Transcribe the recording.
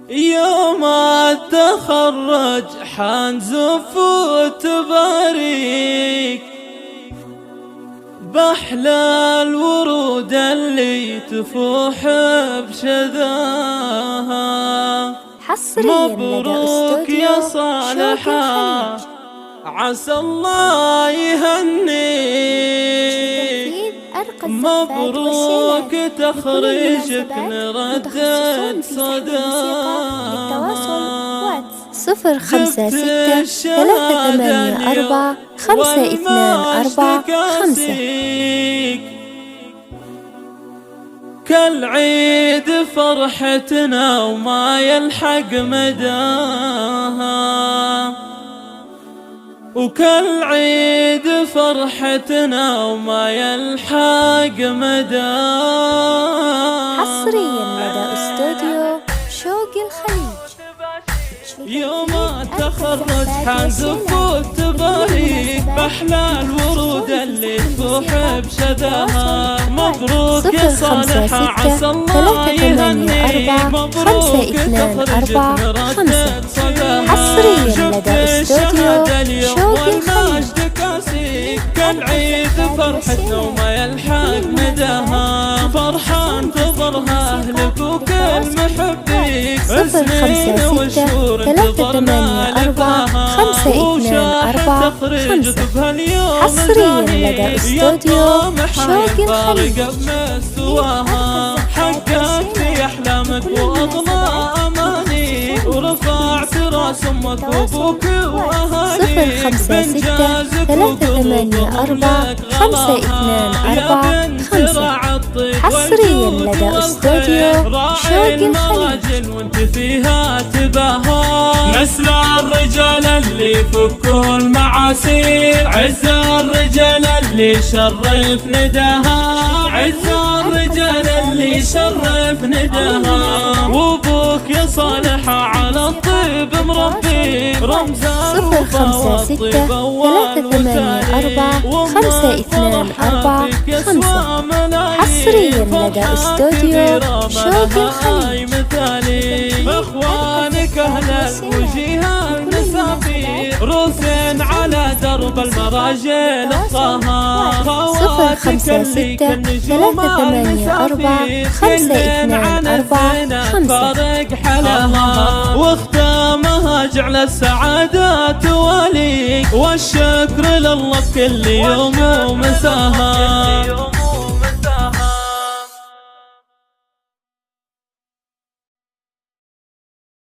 يوم التخرج حنزف وتباريك بأحلى الورود اللي تفوح بشذاها. مبروك يا صالحة عسى الله يهنيك، مبروك تخرجك نردد صداها. 056-384-524-5. كالعيد فرحتنا وما يلحق مداها، وكالعيد فرحتنا وما يلحق مداها. حصريا لدى استوديو شوق الخليج. يوم التخرج حنزف وتباريك بأحلى الورود اللي تفوح بشذاها. مبروك يا صالحة عسى الله يهنيك، مبروك تخرجك نردد صداها. حصريا لدى استوديو شوق الخليج. كالعيد فرحتنا وما يلحق مداها، فرحان تظهرها أهلك وكل محبيك، سنين وشهور انتظرنا لقاها، وشاحن تخرجك بهاليوم حصريا لدى استوديو شوق الخليج. بمستواها حققت في أحلامك وأغلى أمانيك، ورفعت راس أمك وأبوك وأهاليك. 056-384-524-5. حصريا لدى استوديو شوق الخليج. وانت فيها تباها نسل الرجال اللي يفكوا المعاسير، عز الرجال اللي شرف نداها، عز الرجال اللي شرف نداها. وابوك يا صالحة على الطيب مربي، رمز الوفا والطيب -056-384-524-5. حصريا لدى استوديو شوق الخليج. اخوانك اهل الوجيه المسافير، روسين على درب المراجل الطهار، خواتك اللي كالنجوم المسافير، كلن عن الزينة فارق حلاها، واختامها جعل السعادة تواليك، والشكر لله بكل يوم ومساها.